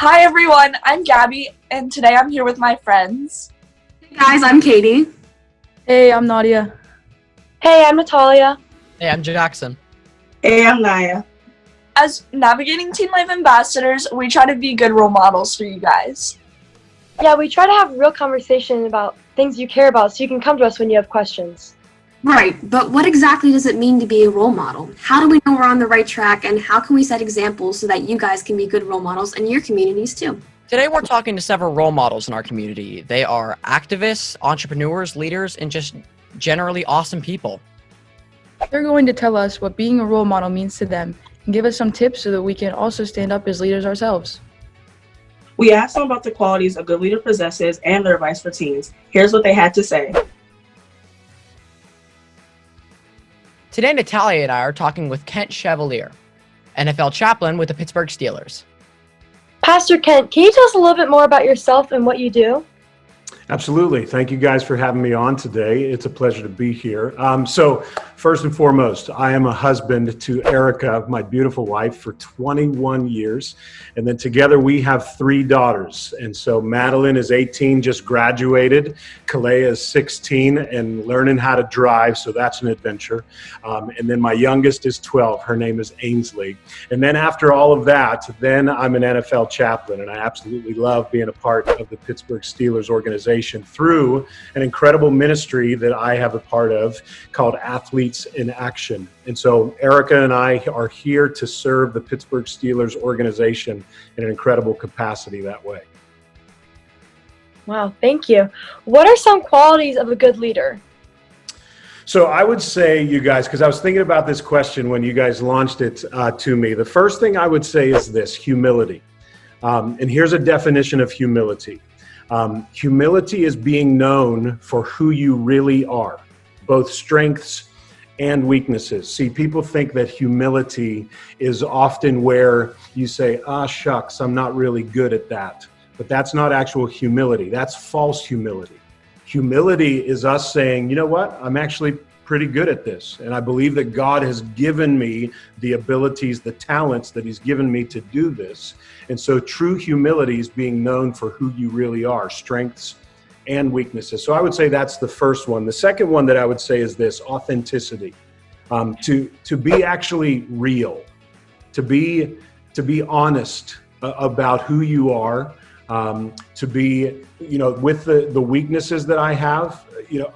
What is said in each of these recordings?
Hi everyone, I'm Gabby, and today I'm here with my friends. Hey guys, I'm Katie. Hey, I'm Nadia. Hey, I'm Natalia. Hey, I'm Jackson. Hey, I'm Naya. As navigating teen life ambassadors, we try to be good role models for you guys. Yeah, we try to have real conversation about things you care about so you can come to us when you have questions. Right, but what exactly does it mean to be a role model? How do we know we're on the right track, and how can we set examples so that you guys can be good role models in your communities too? Today we're talking to several role models in our community. They are activists, entrepreneurs, leaders, and just generally awesome people. They're going to tell us what being a role model means to them and give us some tips so that we can also stand up as leaders ourselves. We asked them about the qualities a good leader possesses and their advice for teens. Here's what they had to say. Today Natalia and I are talking with Kent Chevalier, NFL Chaplain with the Pittsburgh Steelers. Pastor Kent, can you tell us a little bit more about yourself and what you do? Absolutely. Thank you guys for having me on today. It's a pleasure to be here. So first and foremost, I am a husband to Erica, my beautiful wife, for 21 years. And then together we have 3 daughters. And so Madeline is 18, just graduated. Kalea is 16 and learning how to drive. So that's an adventure. And then my youngest is 12. Her name is Ainsley. And then after all of that, then I'm an NFL chaplain. And I absolutely love being a part of the Pittsburgh Steelers organization through an incredible ministry that I have a part of called Athletes in Action. And so Erica and I are here to serve the Pittsburgh Steelers organization in an incredible capacity that way. Wow, thank you. What are some qualities of a good leader? So I would say, you guys, because I was thinking about this question when you guys launched it to me, the first thing I would say is this: humility. And here's a definition of humility. Humility is being known for who you really are, both strengths and weaknesses. See, people think that humility is often where you say, shucks, I'm not really good at that. But that's not actual humility. That's false humility. Humility is us saying, you know what, I'm actually pretty good at this. And I believe that God has given me the abilities, the talents that he's given me to do this. And so true humility is being known for who you really are, strengths and weaknesses. So I would say that's the first one. The second one that I would say is this: authenticity. To be actually real, to be honest about who you are, to be, with the weaknesses that I have,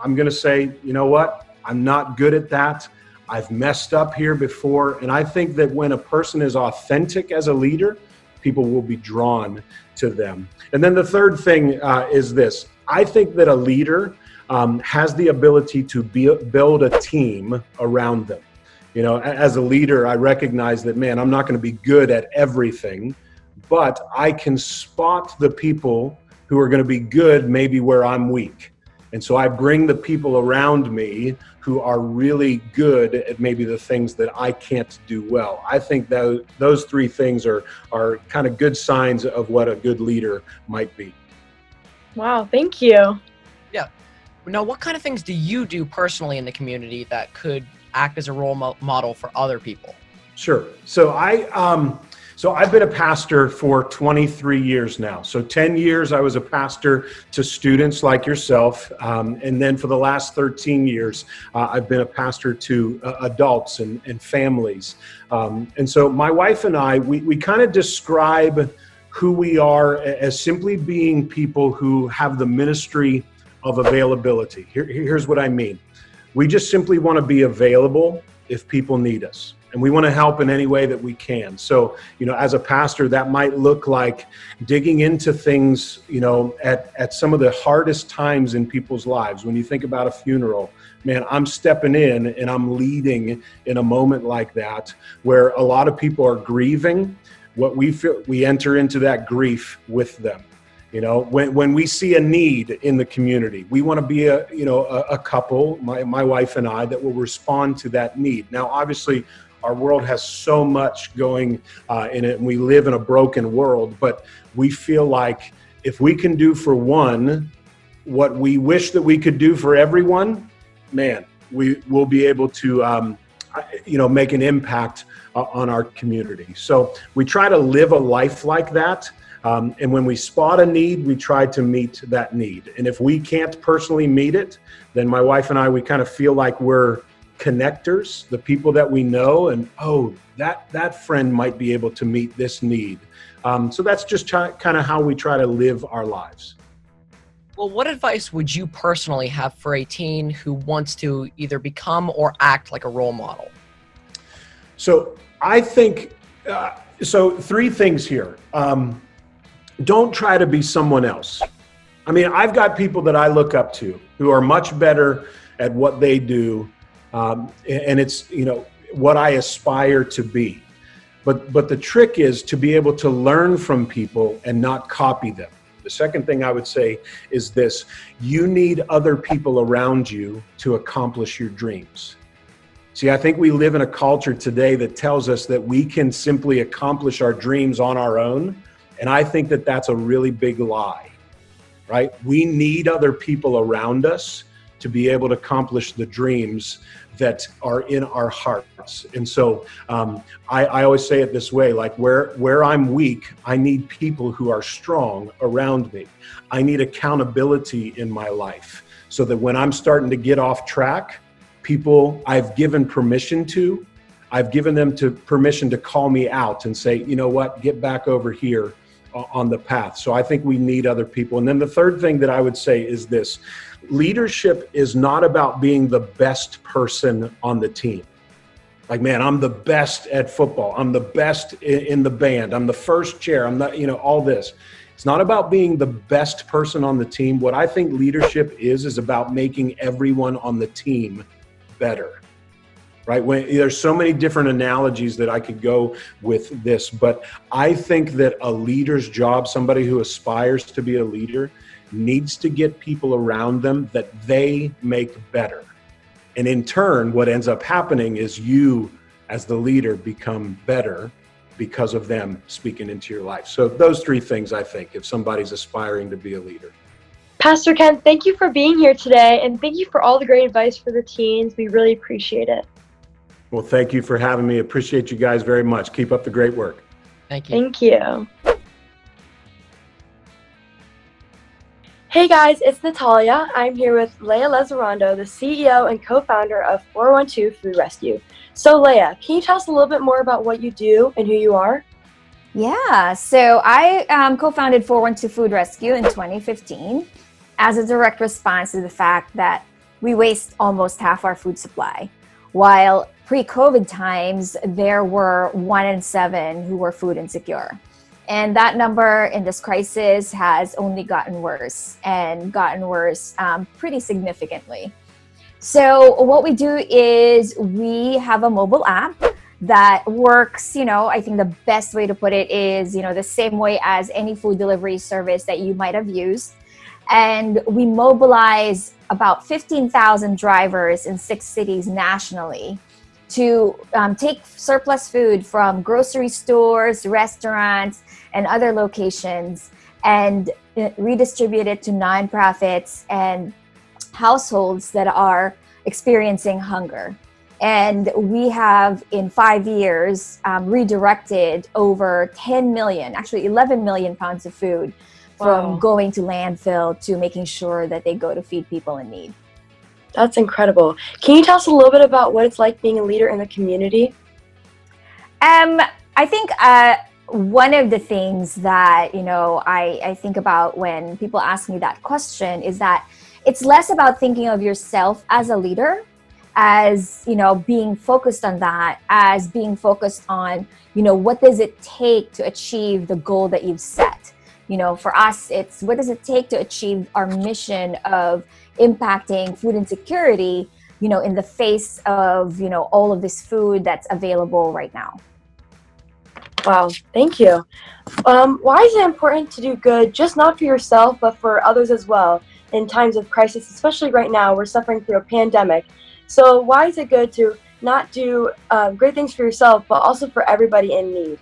I'm going to say, you know what? I'm not good at that. I've messed up here before. And I think that when a person is authentic as a leader, people will be drawn to them. And then the third thing is this: I think that a leader has the ability to build a team around them. As a leader, I recognize that, man, I'm not going to be good at everything, but I can spot the people who are going to be good maybe where I'm weak. And so I bring the people around me who are really good at maybe the things that I can't do well. I think that those 3 things are kind of good signs of what a good leader might be. Wow, thank you. Yeah. Now, what kind of things do you do personally in the community that could act as a role model for other people? Sure. So I've been a pastor for 23 years now. So 10 years I was a pastor to students like yourself. And then for the last 13 years, I've been a pastor to adults and families. And so my wife and I, we kind of describe who we are as simply being people who have the ministry of availability. Here's what I mean. We just simply want to be available if people need us. And we want to help in any way that we can. So, as a pastor, that might look like digging into things, at some of the hardest times in people's lives. When you think about a funeral, man, I'm stepping in and I'm leading in a moment like that where a lot of people are grieving. What we feel, we enter into that grief with them. When we see a need in the community, we want to be a couple, my wife and I, that will respond to that need. Now, obviously, our world has so much going in it, and we live in a broken world, but we feel like if we can do for one what we wish that we could do for everyone, man, we will be able to make an impact on our community. So we try to live a life like that. And when we spot a need, we try to meet that need. And if we can't personally meet it, then my wife and I, we kind of feel like we're connectors, the people that we know, and that friend might be able to meet this need. So that's just kind of how we try to live our lives. Well, what advice would you personally have for a teen who wants to either become or act like a role model? So I think, so 3 things here. Don't try to be someone else. I mean, I've got people that I look up to who are much better at what they do. And it's, what I aspire to be. But the trick is to be able to learn from people and not copy them. The second thing I would say is this: you need other people around you to accomplish your dreams. See, I think we live in a culture today that tells us that we can simply accomplish our dreams on our own. And I think that that's a really big lie, right? We need other people around us to be able to accomplish the dreams that are in our hearts. And so I always say it this way, like where I'm weak, I need people who are strong around me. I need accountability in my life so that when I'm starting to get off track, people I've given permission to, I've given them permission to call me out and say, you know what, get back over here on the path. So I think we need other people. And then the third thing that I would say is this: leadership is not about being the best person on the team. Like, man, I'm the best at football. I'm the best in the band. I'm the first chair. I'm not, all this. It's not about being the best person on the team. What I think leadership is about making everyone on the team better. Right? There's so many different analogies that I could go with this, but I think that a leader's job, somebody who aspires to be a leader, needs to get people around them that they make better. And in turn, what ends up happening is you, as the leader, become better because of them speaking into your life. So those 3 things, I think, if somebody's aspiring to be a leader. Pastor Ken, thank you for being here today, and thank you for all the great advice for the teens. We really appreciate it. Well, thank you for having me. Appreciate you guys very much. Keep up the great work. Thank you. Thank you. Hey guys, it's Natalia. I'm here with Leah Lazarando, the CEO and co-founder of 412 Food Rescue. So Leah, can you tell us a little bit more about what you do and who you are? Yeah, so I co-founded 412 Food Rescue in 2015 as a direct response to the fact that we waste almost half our food supply. While pre-COVID times, there were 1 in 7 who were food insecure. And that number in this crisis has only gotten worse and gotten worse pretty significantly. So what we do is we have a mobile app that works, I think the best way to put it is, the same way as any food delivery service that you might have used. And we mobilize about 15,000 drivers in 6 cities nationally to take surplus food from grocery stores, restaurants, and other locations and redistribute it to nonprofits and households that are experiencing hunger. And we have, in 5 years, redirected over 10 million, actually 11 million pounds of food from going to landfill to making sure that they go to feed people in need. That's incredible. Can you tell us a little bit about what it's like being a leader in the community? I think one of the things that, I think about when people ask me that question is that it's less about thinking of yourself as a leader, as, being focused on that, as being focused on, what does it take to achieve the goal that you've set? For us, it's what does it take to achieve our mission of impacting food insecurity, in the face of, all of this food that's available right now. Wow, thank you. Why is it important to do good, just not for yourself, but for others as well, in times of crisis, especially right now, we're suffering through a pandemic. So why is it good to not do great things for yourself, but also for everybody in need?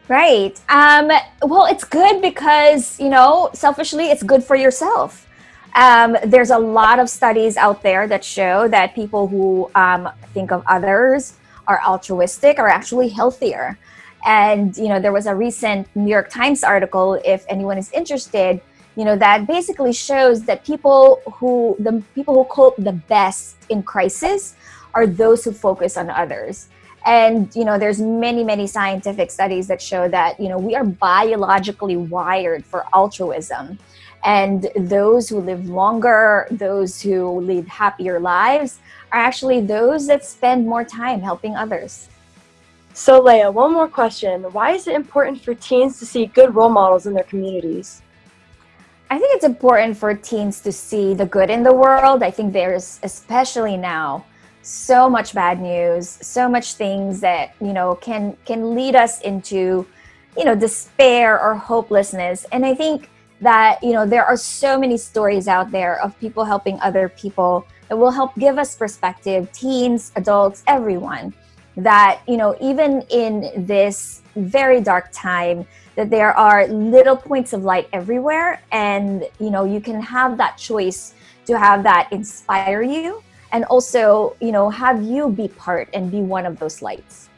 Right. Well, it's good because, selfishly, it's good for yourself. There's a lot of studies out there that show that people who think of others are altruistic are actually healthier. And, there was a recent New York Times article, if anyone is interested, that basically shows that the people who cope the best in crisis are those who focus on others. And, there's many scientific studies that show that, we are biologically wired for altruism. And those who live longer, those who lead happier lives, are actually those that spend more time helping others. So Leah, one more question. Why is it important for teens to see good role models in their communities? I think it's important for teens to see the good in the world. I think there's, especially now, so much bad news, so much things that, can lead us into, despair or hopelessness. And I think that, there are so many stories out there of people helping other people that will help give us perspective, teens, adults, everyone, that, even in this very dark time, that there are little points of light everywhere. And, you can have that choice to have that inspire you, and also, have you be part and be one of those lights.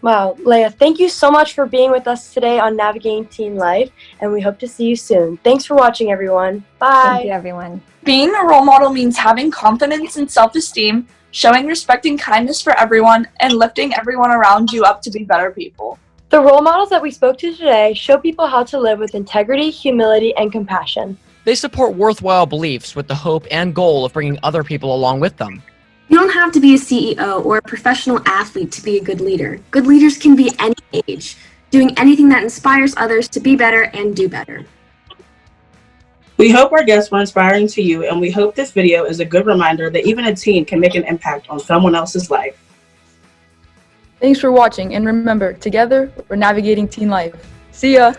Wow, Leah, thank you so much for being with us today on Navigating Teen Life, and we hope to see you soon. Thanks for watching, everyone. Bye. Thank you, everyone. Being a role model means having confidence and self-esteem, showing respect and kindness for everyone, and lifting everyone around you up to be better people. The role models that we spoke to today show people how to live with integrity, humility, and compassion. They support worthwhile beliefs with the hope and goal of bringing other people along with them. You don't have to be a CEO or a professional athlete to be a good leader. Good leaders can be any age, doing anything that inspires others to be better and do better. We hope our guests were inspiring to you, and we hope this video is a good reminder that even a teen can make an impact on someone else's life. Thanks for watching, and remember, together, we're navigating teen life. See ya!